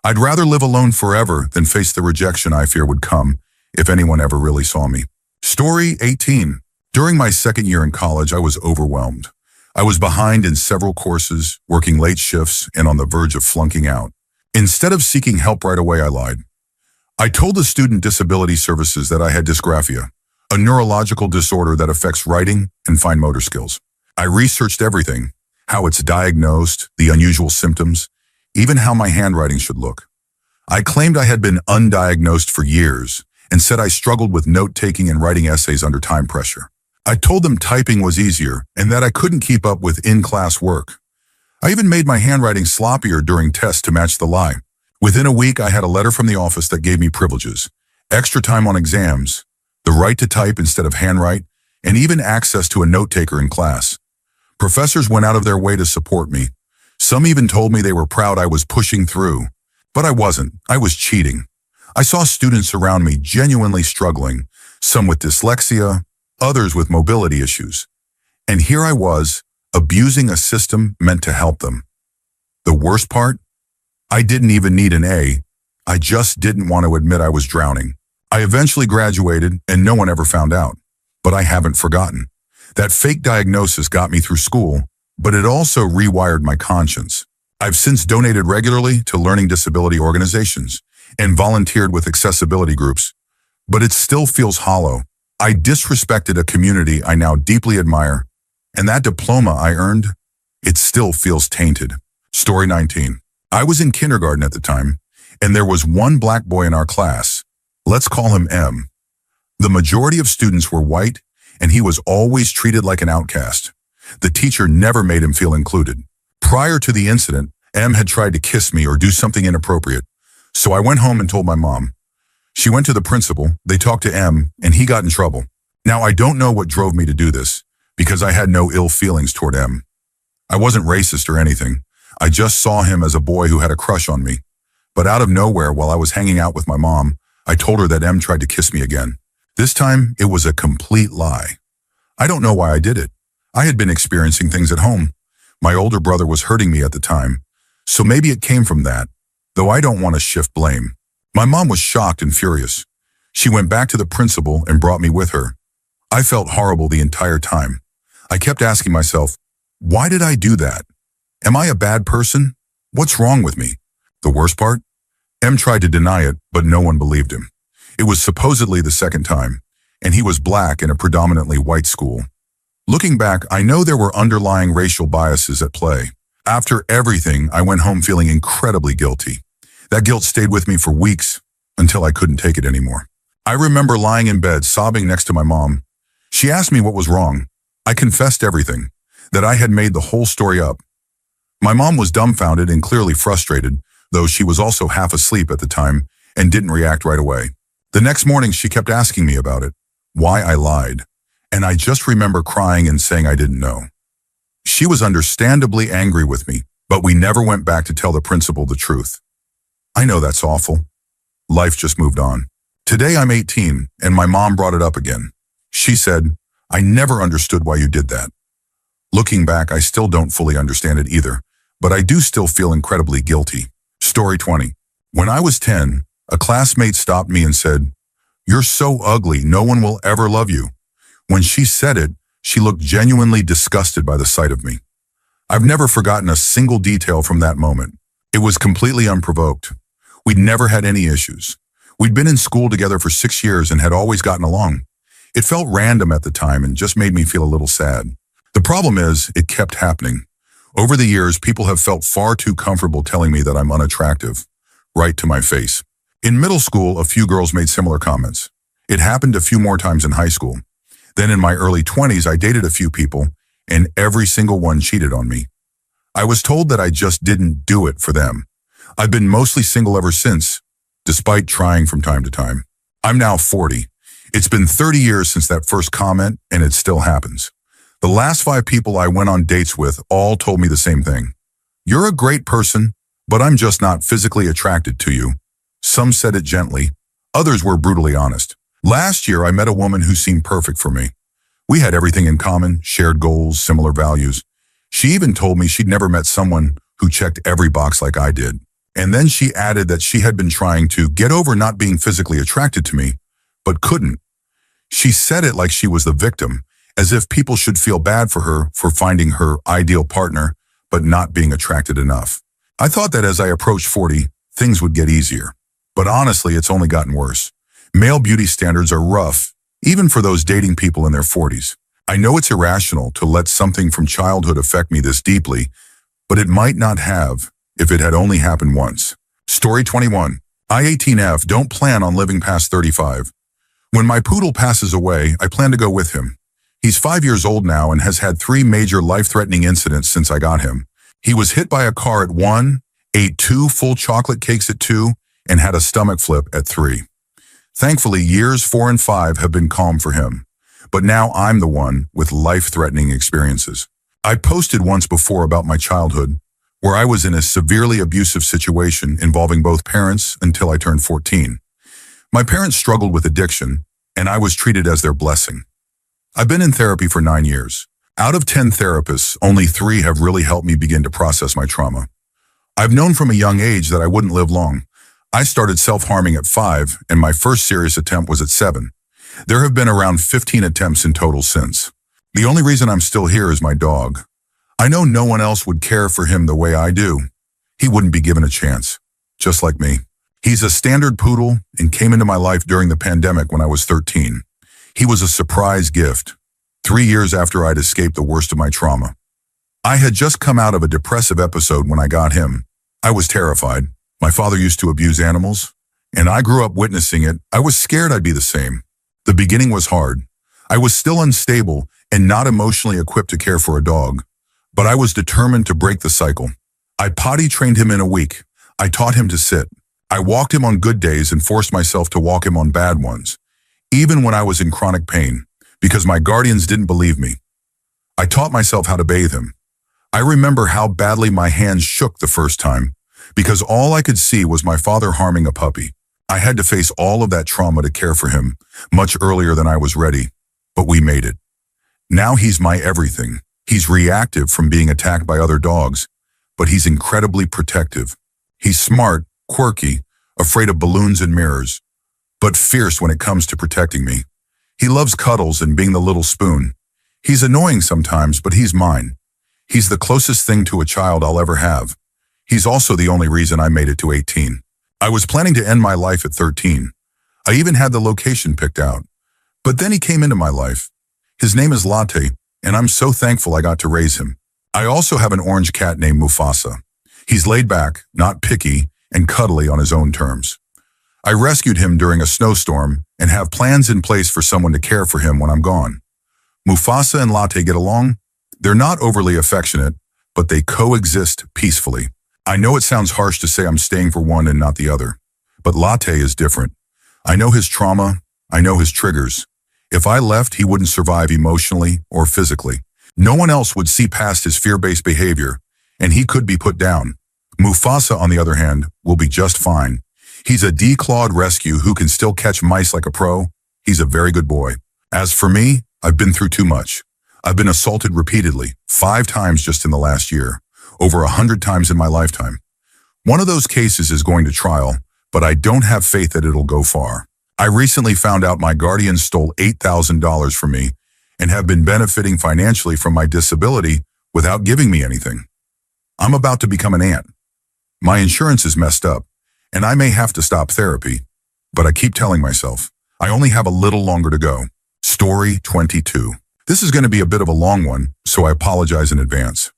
I'd rather live alone forever than face the rejection I fear would come if anyone ever really saw me. Story 18. During my second year in college, I was overwhelmed. I was behind in several courses, working late shifts, and on the verge of flunking out. Instead of seeking help right away, I lied. I told the Student Disability Services that I had dysgraphia, a neurological disorder that affects writing and fine motor skills. I researched everything, how it's diagnosed, the unusual symptoms, even how my handwriting should look. I claimed I had been undiagnosed for years and said I struggled with note-taking and writing essays under time pressure. I told them typing was easier and that I couldn't keep up with in-class work. I even made my handwriting sloppier during tests to match the lie. Within a week, I had a letter from the office that gave me privileges, extra time on exams, the right to type instead of handwrite, and even access to a note-taker in class. Professors went out of their way to support me. Some even told me they were proud I was pushing through. But I wasn't. I was cheating. I saw students around me genuinely struggling, some with dyslexia, others with mobility issues. And here I was, abusing a system meant to help them. The worst part? I didn't even need an A. I just didn't want to admit I was drowning. I eventually graduated and no one ever found out. But I haven't forgotten. That fake diagnosis got me through school, but it also rewired my conscience. I've since donated regularly to learning disability organizations and volunteered with accessibility groups, but it still feels hollow. I disrespected a community I now deeply admire, and that diploma I earned, it still feels tainted. Story 19. I was in kindergarten at the time, and there was one black boy in our class. Let's call him M. The majority of students were white, and he was always treated like an outcast. The teacher never made him feel included. Prior to the incident, M had tried to kiss me or do something inappropriate, so I went home and told my mom. She went to the principal, they talked to M, and he got in trouble. Now, I don't know what drove me to do this, because I had no ill feelings toward M. I wasn't racist or anything. I just saw him as a boy who had a crush on me. But out of nowhere, while I was hanging out with my mom, I told her that M tried to kiss me again. This time, it was a complete lie. I don't know why I did it. I had been experiencing things at home. My older brother was hurting me at the time, so maybe it came from that, though I don't want to shift blame. My mom was shocked and furious. She went back to the principal and brought me with her. I felt horrible the entire time. I kept asking myself, why did I do that? Am I a bad person? What's wrong with me? The worst part? M tried to deny it, but no one believed him. It was supposedly the second time, and he was black in a predominantly white school. Looking back, I know there were underlying racial biases at play. After everything, I went home feeling incredibly guilty. That guilt stayed with me for weeks until I couldn't take it anymore. I remember lying in bed, sobbing next to my mom. She asked me what was wrong. I confessed everything, that I had made the whole story up. My mom was dumbfounded and clearly frustrated, though she was also half asleep at the time and didn't react right away. The next morning, she kept asking me about it, why I lied, and I just remember crying and saying I didn't know. She was understandably angry with me, but we never went back to tell the principal the truth. I know that's awful. Life just moved on. Today I'm 18, and my mom brought it up again. She said, I never understood why you did that. Looking back, I still don't fully understand it either, but I do still feel incredibly guilty. Story 20. When I was 10, a classmate stopped me and said, "You're so ugly, no one will ever love you." When she said it, she looked genuinely disgusted by the sight of me. I've never forgotten a single detail from that moment. It was completely unprovoked. We'd never had any issues. We'd been in school together for 6 years and had always gotten along. It felt random at the time and just made me feel a little sad. The problem is, it kept happening. Over the years, people have felt far too comfortable telling me that I'm unattractive, right to my face. In middle school, a few girls made similar comments. It happened a few more times in high school. Then in my early 20s, I dated a few people, and every single one cheated on me. I was told that I just didn't do it for them. I've been mostly single ever since, despite trying from time to time. I'm now 40. It's been 30 years since that first comment, and it still happens. The last 5 people I went on dates with all told me the same thing. You're a great person, but I'm just not physically attracted to you. Some said it gently. Others were brutally honest. Last year, I met a woman who seemed perfect for me. We had everything in common, shared goals, similar values. She even told me she'd never met someone who checked every box like I did. And then she added that she had been trying to get over not being physically attracted to me, but couldn't. She said it like she was the victim, as if people should feel bad for her for finding her ideal partner, but not being attracted enough. I thought that as I approached 40, things would get easier. But honestly, it's only gotten worse. Male beauty standards are rough, even for those dating people in their 40s. I know it's irrational to let something from childhood affect me this deeply, but it might not have if it had only happened once. Story 21. I-18F don't plan on living past 35. When my poodle passes away, I plan to go with him. He's 5 years old now and has had 3 major life-threatening incidents since I got him. He was hit by a car at 1, ate 2 full chocolate cakes at 2, and had a stomach flip at 3. Thankfully, years 4 and 5 have been calm for him. But now I'm the one with life-threatening experiences. I posted once before about my childhood, where I was in a severely abusive situation involving both parents until I turned 14. My parents struggled with addiction, and I was treated as their blessing. I've been in therapy for 9 years. Out of 10 therapists, only 3 have really helped me begin to process my trauma. I've known from a young age that I wouldn't live long. I started self-harming at 5, and my first serious attempt was at 7. There have been around 15 attempts in total since. The only reason I'm still here is my dog. I know no one else would care for him the way I do. He wouldn't be given a chance, just like me. He's a standard poodle and came into my life during the pandemic when I was 13. He was a surprise gift, 3 years after I'd escaped the worst of my trauma. I had just come out of a depressive episode when I got him. I was terrified. My father used to abuse animals, and I grew up witnessing it. I was scared I'd be the same. The beginning was hard. I was still unstable and not emotionally equipped to care for a dog, but I was determined to break the cycle. I potty trained him in a week. I taught him to sit. I walked him on good days and forced myself to walk him on bad ones, even when I was in chronic pain, because my guardians didn't believe me. I taught myself how to bathe him. I remember how badly my hands shook the first time, because all I could see was my father harming a puppy. I had to face all of that trauma to care for him, much earlier than I was ready, but we made it. Now he's my everything. He's reactive from being attacked by other dogs, but he's incredibly protective. He's smart, quirky, afraid of balloons and mirrors, but fierce when it comes to protecting me. He loves cuddles and being the little spoon. He's annoying sometimes, but he's mine. He's the closest thing to a child I'll ever have. He's also the only reason I made it to 18. I was planning to end my life at 13. I even had the location picked out. But then he came into my life. His name is Latte, and I'm so thankful I got to raise him. I also have an orange cat named Mufasa. He's laid back, not picky, and cuddly on his own terms. I rescued him during a snowstorm and have plans in place for someone to care for him when I'm gone. Mufasa and Latte get along. They're not overly affectionate, but they coexist peacefully. I know it sounds harsh to say I'm staying for one and not the other, but Latte is different. I know his trauma. I know his triggers. If I left, he wouldn't survive emotionally or physically. No one else would see past his fear-based behavior, and he could be put down. Mufasa, on the other hand, will be just fine. He's a declawed rescue who can still catch mice like a pro. He's a very good boy. As for me, I've been through too much. I've been assaulted repeatedly, 5 times just in the last year, over 100 times in my lifetime. One of those cases is going to trial, but I don't have faith that it'll go far. I recently found out my guardians stole $8,000 from me and have been benefiting financially from my disability without giving me anything. I'm about to become an aunt. My insurance is messed up, and I may have to stop therapy, but I keep telling myself, I only have a little longer to go. Story 22. This is going to be a bit of a long one, so I apologize in advance.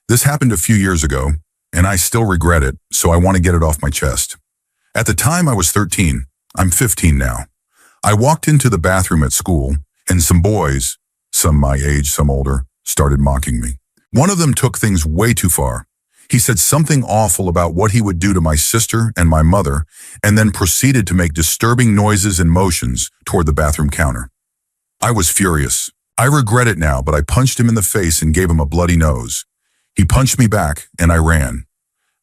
This happened a few years ago, and I still regret it, so I want to get it off my chest. At the time I was 13, I'm 15 now. I walked into the bathroom at school, and some boys, some my age, some older, started mocking me. One of them took things way too far. He said something awful about what he would do to my sister and my mother, and then proceeded to make disturbing noises and motions toward the bathroom counter. I was furious. I regret it now, but I punched him in the face and gave him a bloody nose. He punched me back, and I ran.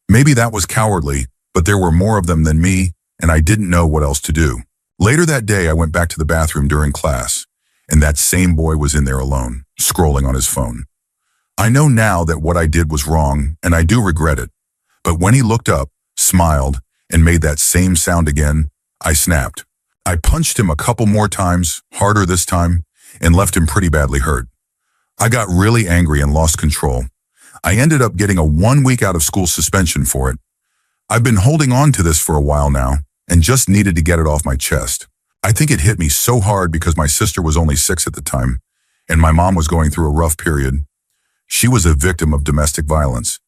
Maybe that was cowardly, but there were more of them than me, and I didn't know what else to do. Later that day, I went back to the bathroom during class, and that same boy was in there alone, scrolling on his phone. I know now that what I did was wrong, and I do regret it. But when he looked up, smiled, and made that same sound again, I snapped. I punched him a couple more times, harder this time, and left him pretty badly hurt. I got really angry and lost control. I ended up getting a 1-week out of school suspension for it. I've been holding on to this for a while now, and just needed to get it off my chest. I think it hit me so hard because my sister was only 6 at the time, and my mom was going through a rough period. She was a victim of domestic violence.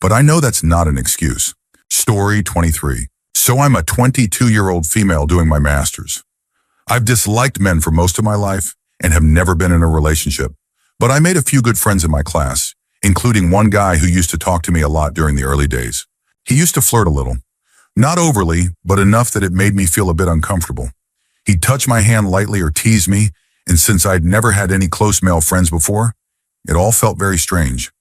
But I know that's not an excuse. Story 23. So I'm a 22-year-old female doing my master's. I've disliked men for most of my life and have never been in a relationship. But I made a few good friends in my class, including one guy who used to talk to me a lot during the early days. He used to flirt a little. Not overly, but enough that it made me feel a bit uncomfortable. He'd touch my hand lightly or tease me, and since I'd never had any close male friends before, it all felt very strange.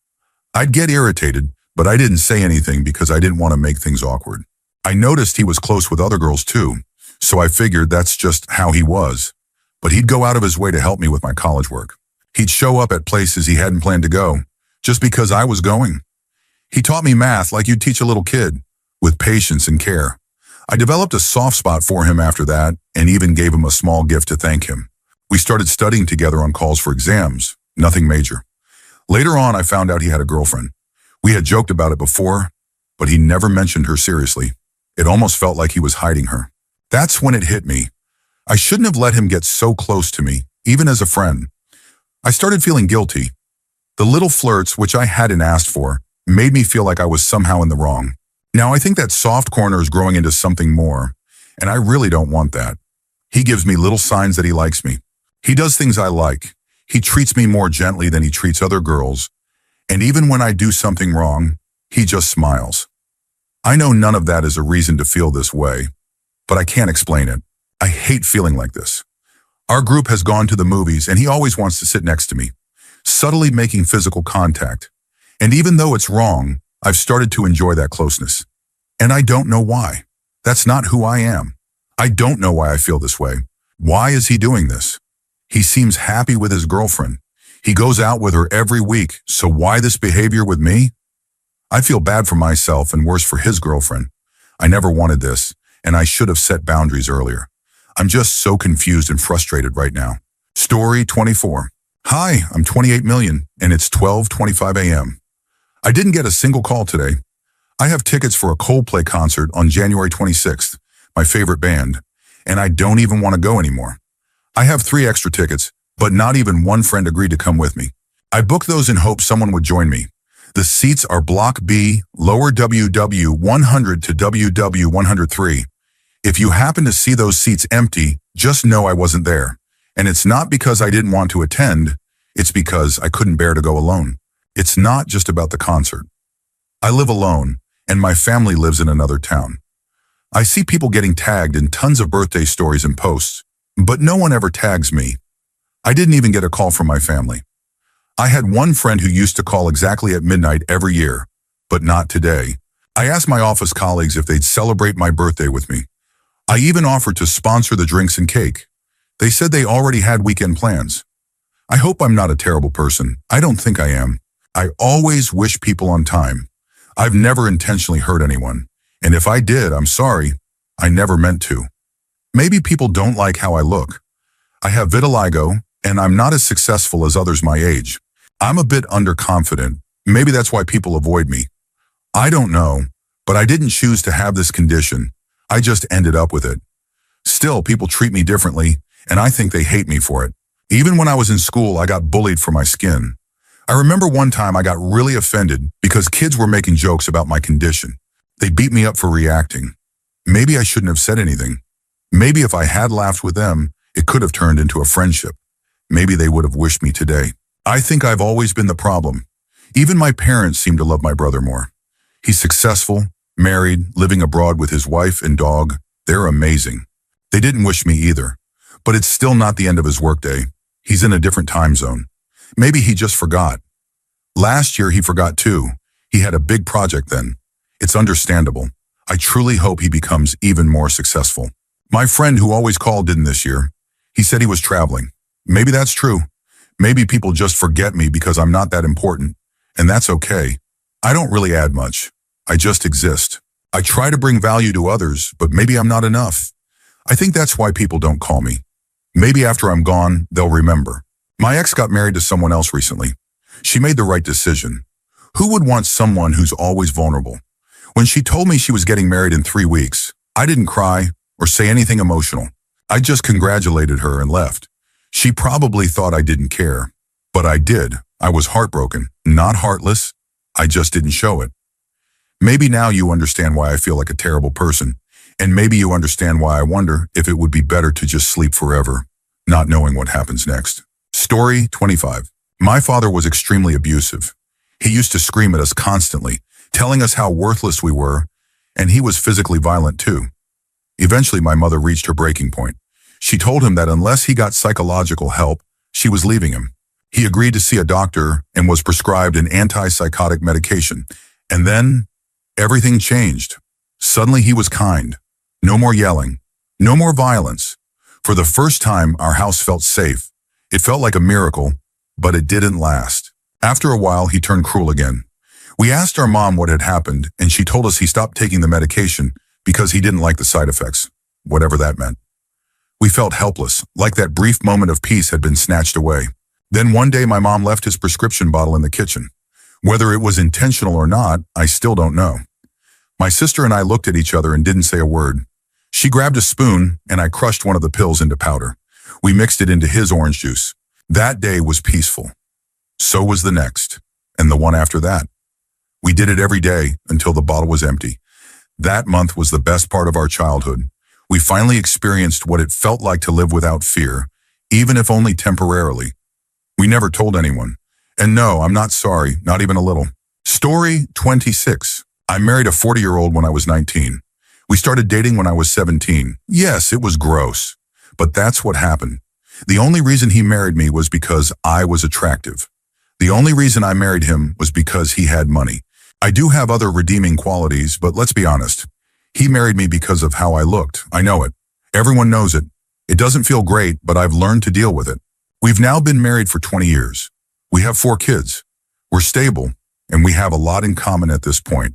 I'd get irritated, but I didn't say anything because I didn't want to make things awkward. I noticed he was close with other girls too, so I figured that's just how he was. But he'd go out of his way to help me with my college work. He'd show up at places he hadn't planned to go, just because I was going. He taught me math like you'd teach a little kid, with patience and care. I developed a soft spot for him after that, and even gave him a small gift to thank him. We started studying together on calls for exams, nothing major. Later on, I found out he had a girlfriend. We had joked about it before, but he never mentioned her seriously. It almost felt like he was hiding her. That's when it hit me. I shouldn't have let him get so close to me, even as a friend. I started feeling guilty. The little flirts, which I hadn't asked for, made me feel like I was somehow in the wrong. Now I think that soft corner is growing into something more, and I really don't want that. He gives me little signs that he likes me. He does things I like. He treats me more gently than he treats other girls, and even when I do something wrong, he just smiles. I know none of that is a reason to feel this way, but I can't explain it. I hate feeling like this. Our group has gone to the movies, and he always wants to sit next to me, subtly making physical contact. And even though it's wrong, I've started to enjoy that closeness. And I don't know why. That's not who I am. I don't know why I feel this way. Why is he doing this? He seems happy with his girlfriend. He goes out with her every week, so why this behavior with me? I feel bad for myself and worse for his girlfriend. I never wanted this, and I should have set boundaries earlier. I'm just so confused and frustrated right now. Story 24. Hi, I'm 28 million, and it's 12:25 a.m. I didn't get a single call today. I have tickets for a Coldplay concert on January 26th, my favorite band, and I don't even want to go anymore. I have 3 extra tickets, but not even one friend agreed to come with me. I booked those in hopes someone would join me. The seats are Block B, lower WW 100 to WW 103. If you happen to see those seats empty, just know I wasn't there. And it's not because I didn't want to attend, it's because I couldn't bear to go alone. It's not just about the concert. I live alone, and my family lives in another town. I see people getting tagged in tons of birthday stories and posts, but no one ever tags me. I didn't even get a call from my family. I had one friend who used to call exactly at midnight every year, but not today. I asked my office colleagues if they'd celebrate my birthday with me. I even offered to sponsor the drinks and cake. They said they already had weekend plans. I hope I'm not a terrible person. I don't think I am. I always wish people on time. I've never intentionally hurt anyone, and if I did, I'm sorry. I never meant to. Maybe people don't like how I look. I have vitiligo, and I'm not as successful as others my age. I'm a bit underconfident. Maybe that's why people avoid me. I don't know, but I didn't choose to have this condition. I just ended up with it. Still, people treat me differently, and I think they hate me for it. Even when I was in school, I got bullied for my skin. I remember one time I got really offended because kids were making jokes about my condition. They beat me up for reacting. Maybe I shouldn't have said anything. Maybe if I had laughed with them, it could have turned into a friendship. Maybe they would have wished me today. I think I've always been the problem. Even my parents seem to love my brother more. He's successful, married, living abroad with his wife and dog. They're amazing. They didn't wish me either, but it's still not the end of his workday. He's in a different time zone. Maybe he just forgot. Last year he forgot too. He had a big project then. It's understandable. I truly hope he becomes even more successful. My friend who always called didn't this year. He said he was traveling. Maybe that's true. Maybe people just forget me because I'm not that important. And that's okay. I don't really add much. I just exist. I try to bring value to others, but maybe I'm not enough. I think that's why people don't call me. Maybe after I'm gone, they'll remember. My ex got married to someone else recently. She made the right decision. Who would want someone who's always vulnerable? When she told me she was getting married in 3 weeks, I didn't cry or say anything emotional. I just congratulated her and left. She probably thought I didn't care, but I did. I was heartbroken, not heartless. I just didn't show it. Maybe now you understand why I feel like a terrible person, and maybe you understand why I wonder if it would be better to just sleep forever, not knowing what happens next. Story 25. My father was extremely abusive. He used to scream at us constantly, telling us how worthless we were, and he was physically violent too. Eventually, my mother reached her breaking point. She told him that unless he got psychological help, she was leaving him. He agreed to see a doctor and was prescribed an antipsychotic medication. And then, everything changed. Suddenly he was kind. No more yelling. No more violence. For the first time, our house felt safe. It felt like a miracle, but it didn't last. After a while, he turned cruel again. We asked our mom what had happened, and she told us he stopped taking the medication because he didn't like the side effects, whatever that meant. We felt helpless, like that brief moment of peace had been snatched away. Then one day my mom left his prescription bottle in the kitchen. Whether it was intentional or not, I still don't know. My sister and I looked at each other and didn't say a word. She grabbed a spoon and I crushed one of the pills into powder. We mixed it into his orange juice. That day was peaceful. So was the next, and the one after that. We did it every day until the bottle was empty. That month was the best part of our childhood. We finally experienced what it felt like to live without fear, even if only temporarily. We never told anyone. And no, I'm not sorry, not even a little. Story 26. I married a 40-year-old when I was 19. We started dating when I was 17. Yes, it was gross, but that's what happened. The only reason he married me was because I was attractive. The only reason I married him was because he had money. I do have other redeeming qualities, but let's be honest. He married me because of how I looked. I know it. Everyone knows it. It doesn't feel great, but I've learned to deal with it. We've now been married for 20 years. We have 4 kids. We're stable, and we have a lot in common at this point.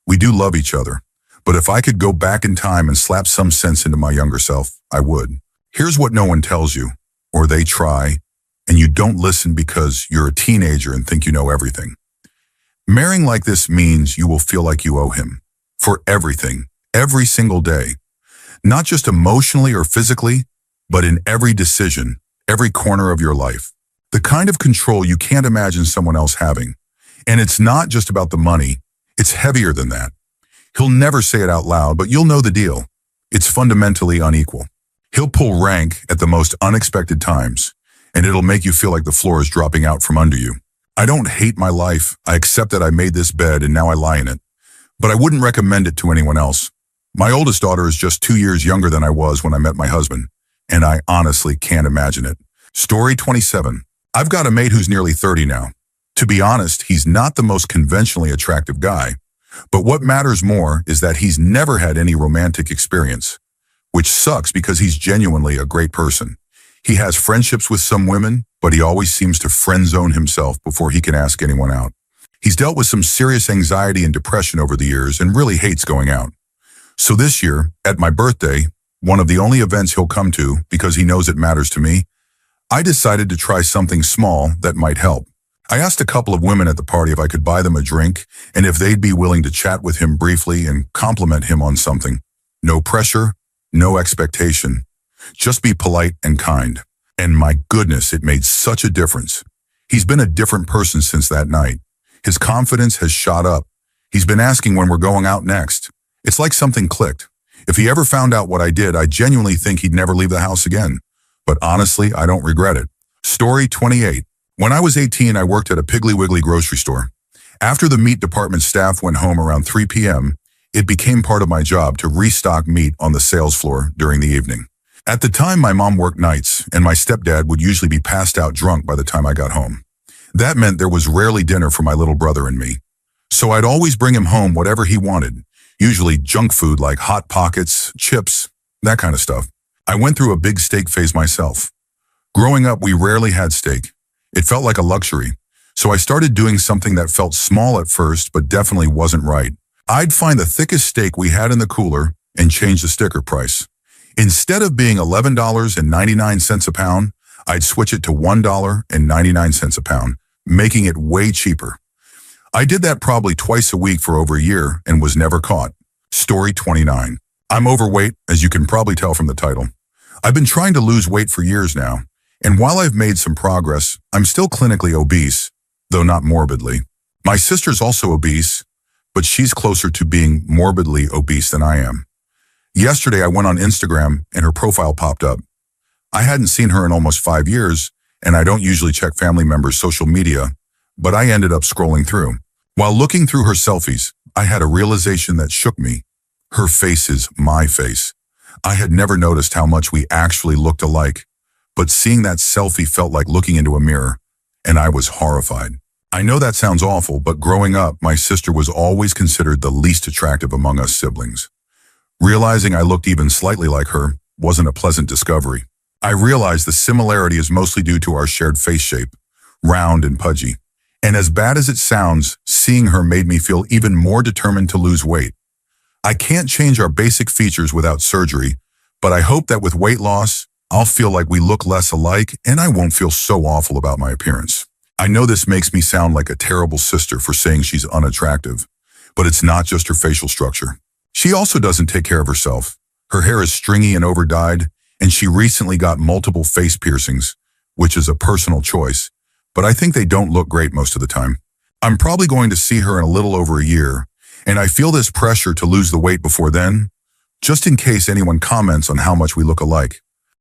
We do love each other, but if I could go back in time and slap some sense into my younger self, I would. Here's what no one tells you, or they try, and you don't listen because you're a teenager and think you know everything. Marrying like this means you will feel like you owe him. For everything, every single day. Not just emotionally or physically, but in every decision, every corner of your life. The kind of control you can't imagine someone else having. And it's not just about the money, it's heavier than that. He'll never say it out loud, but you'll know the deal. It's fundamentally unequal. He'll pull rank at the most unexpected times, and it'll make you feel like the floor is dropping out from under you. I don't hate my life. I accept that I made this bed and now I lie in it. But I wouldn't recommend it to anyone else. My oldest daughter is just 2 years younger than I was when I met my husband, and I honestly can't imagine it. Story 27. I've got a mate who's nearly 30 now. To be honest, he's not the most conventionally attractive guy, but what matters more is that he's never had any romantic experience, which sucks because he's genuinely a great person. He has friendships with some women, but he always seems to friend zone himself before he can ask anyone out. He's dealt with some serious anxiety and depression over the years and really hates going out. So this year, at my birthday, one of the only events he'll come to because he knows it matters to me, I decided to try something small that might help. I asked a couple of women at the party if I could buy them a drink and if they'd be willing to chat with him briefly and compliment him on something. No pressure, no expectation. Just be polite and kind. And my goodness, it made such a difference. He's been a different person since that night. His confidence has shot up. He's been asking when we're going out next. It's like something clicked. If he ever found out what I did, I genuinely think he'd never leave the house again. But honestly, I don't regret it. Story 28. When I was 18, I worked at a Piggly Wiggly grocery store. After the meat department staff went home around 3 p.m., it became part of my job to restock meat on the sales floor during the evening. At the time, my mom worked nights, and my stepdad would usually be passed out drunk by the time I got home. That meant there was rarely dinner for my little brother and me. So I'd always bring him home whatever he wanted, usually junk food like Hot Pockets, chips, that kind of stuff. I went through a big steak phase myself. Growing up, we rarely had steak. It felt like a luxury. So I started doing something that felt small at first, but definitely wasn't right. I'd find the thickest steak we had in the cooler and change the sticker price. Instead of being $11.99 a pound, I'd switch it to $1.99 a pound, making it way cheaper. I did that probably twice a week for over a year and was never caught. Story 29. I'm overweight, as you can probably tell from the title. I've been trying to lose weight for years now, and while I've made some progress, I'm still clinically obese, though not morbidly. My sister's also obese, but she's closer to being morbidly obese than I am. Yesterday, I went on Instagram and her profile popped up. I hadn't seen her in almost 5 years, and I don't usually check family members' social media, but I ended up scrolling through. While looking through her selfies, I had a realization that shook me. Her face is my face. I had never noticed how much we actually looked alike, but seeing that selfie felt like looking into a mirror, and I was horrified. I know that sounds awful, but growing up, my sister was always considered the least attractive among us siblings. Realizing I looked even slightly like her wasn't a pleasant discovery. I realized the similarity is mostly due to our shared face shape, round and pudgy. And as bad as it sounds, seeing her made me feel even more determined to lose weight. I can't change our basic features without surgery, but I hope that with weight loss, I'll feel like we look less alike and I won't feel so awful about my appearance. I know this makes me sound like a terrible sister for saying she's unattractive, but it's not just her facial structure. She also doesn't take care of herself. Her hair is stringy and overdyed, and she recently got multiple face piercings, which is a personal choice, but I think they don't look great most of the time. I'm probably going to see her in a little over a year, and I feel this pressure to lose the weight before then, just in case anyone comments on how much we look alike.